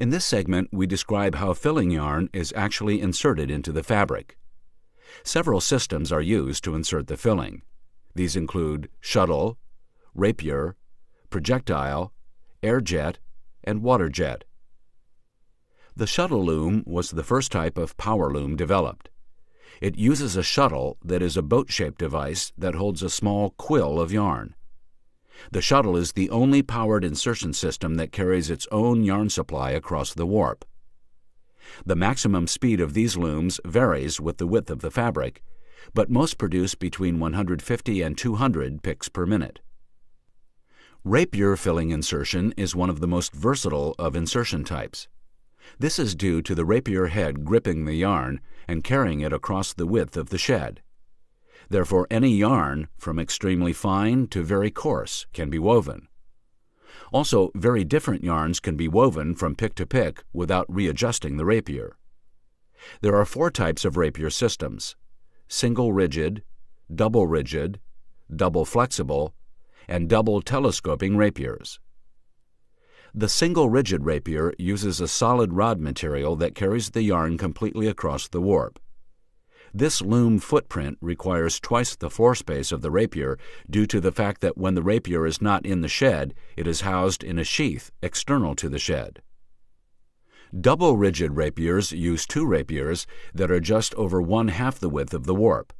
In this segment, we describe how filling yarn is actually inserted into the fabric. Several systems are used to insert the filling. These include shuttle, rapier, projectile, air jet, and water jet. The shuttle loom was the first type of power loom developed. It uses a shuttle that is a boat-shaped device that holds a small quill of yarn. The shuttle is the only powered insertion system that carries its own yarn supply across the warp. The maximum speed of these looms varies with the width of the fabric, but most produce between 150 and 200 picks per minute. Rapier filling insertion is one of the most versatile of insertion types. This is due to the rapier head gripping the yarn and carrying it across the width of the shed. Therefore, any yarn, from extremely fine to very coarse, can be woven. Also, very different yarns can be woven from pick to pick without readjusting the rapier. There are 4 types of rapier systems: single rigid, double flexible, and double telescoping rapiers. The single rigid rapier uses a solid rod material that carries the yarn completely across the warp. This loom footprint requires twice the floor space of the rapier due to the fact that when the rapier is not in the shed, it is housed in a sheath external to the shed. Double rigid rapiers use 2 rapiers that are just over 1/2 the width of the warp.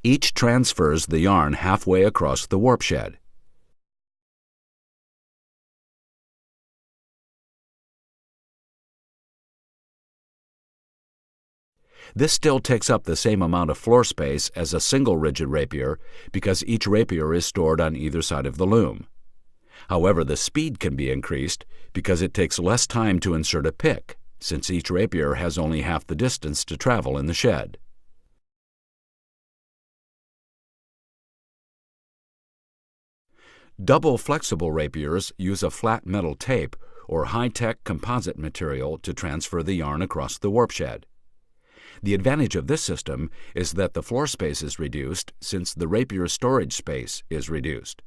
Each transfers the yarn halfway across the warp shed. This still takes up the same amount of floor space as a single rigid rapier because each rapier is stored on either side of the loom. However, the speed can be increased because it takes less time to insert a pick, since each rapier has only half the distance to travel in the shed. Double flexible rapiers use a flat metal tape or high-tech composite material to transfer the yarn across the warp shed. The advantage of this system is that the floor space is reduced since the rapier storage space is reduced.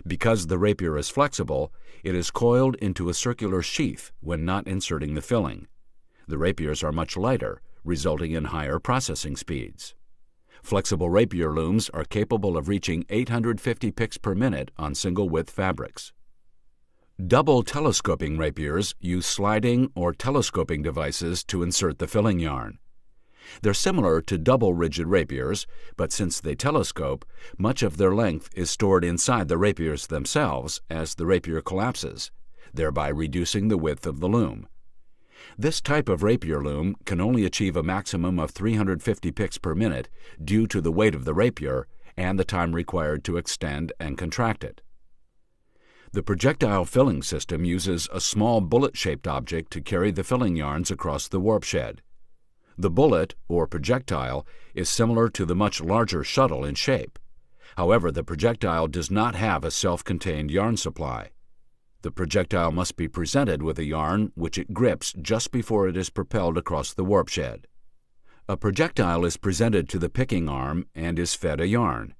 Because the rapier is flexible, it is coiled into a circular sheath when not inserting the filling. The rapiers are much lighter, resulting in higher processing speeds. Flexible rapier looms are capable of reaching 850 picks per minute on single-width fabrics. Double telescoping rapiers use sliding or telescoping devices to insert the filling yarn. They're similar to double rigid rapiers, but since they telescope, much of their length is stored inside the rapiers themselves as the rapier collapses, thereby reducing the width of the loom. This type of rapier loom can only achieve a maximum of 350 picks per minute due to the weight of the rapier and the time required to extend and contract it. The projectile filling system uses a small bullet-shaped object to carry the filling yarns across the warp shed. The bullet, or projectile, is similar to the much larger shuttle in shape. However, the projectile does not have a self-contained yarn supply. The projectile must be presented with a yarn which it grips just before it is propelled across the warp shed. A projectile is presented to the picking arm and is fed a yarn.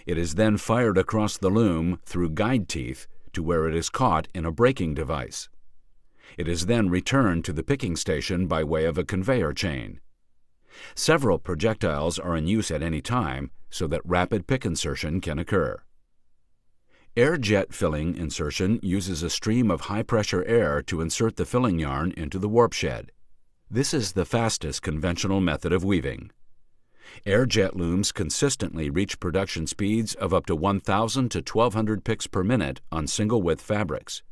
It is then fired across the loom through guide teeth to where it is caught in a braking device. It is then returned to the picking station by way of a conveyor chain. Several projectiles are in use at any time so that rapid pick insertion can occur. Air jet filling insertion uses a stream of high-pressure air to insert the filling yarn into the warp shed. This is the fastest conventional method of weaving. Air jet looms consistently reach production speeds of up to 1,000 to 1,200 picks per minute on single-width fabrics.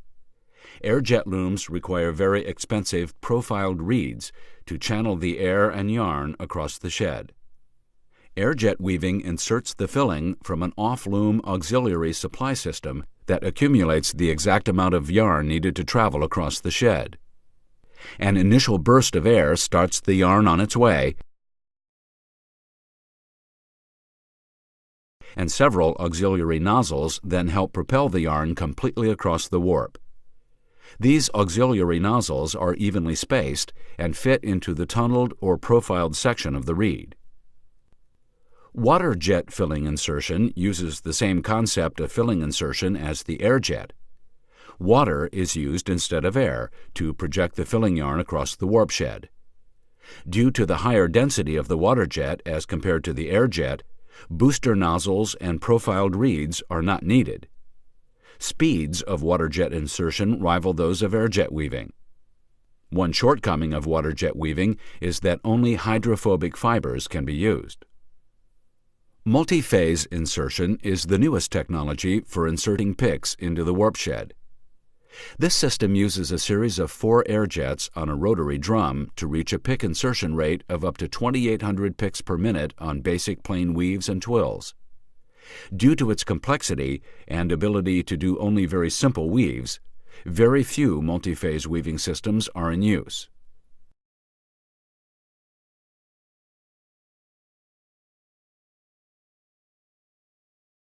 Air jet looms require very expensive profiled reeds to channel the air and yarn across the shed. Air jet weaving inserts the filling from an off-loom auxiliary supply system that accumulates the exact amount of yarn needed to travel across the shed. An initial burst of air starts the yarn on its way, and several auxiliary nozzles then help propel the yarn completely across the warp. These auxiliary nozzles are evenly spaced and fit into the tunneled or profiled section of the reed. Water jet filling insertion uses the same concept of filling insertion as the air jet. Water is used instead of air to project the filling yarn across the warp shed. Due to the higher density of the water jet as compared to the air jet, booster nozzles and profiled reeds are not needed. Speeds of water jet insertion rival those of air jet weaving. One shortcoming of water jet weaving is that only hydrophobic fibers can be used. Multi-phase insertion is the newest technology for inserting picks into the warp shed. This system uses a series of 4 air jets on a rotary drum to reach a pick insertion rate of up to 2,800 picks per minute on basic plain weaves and twills. Due to its complexity and ability to do only very simple weaves, very few multi-phase weaving systems are in use.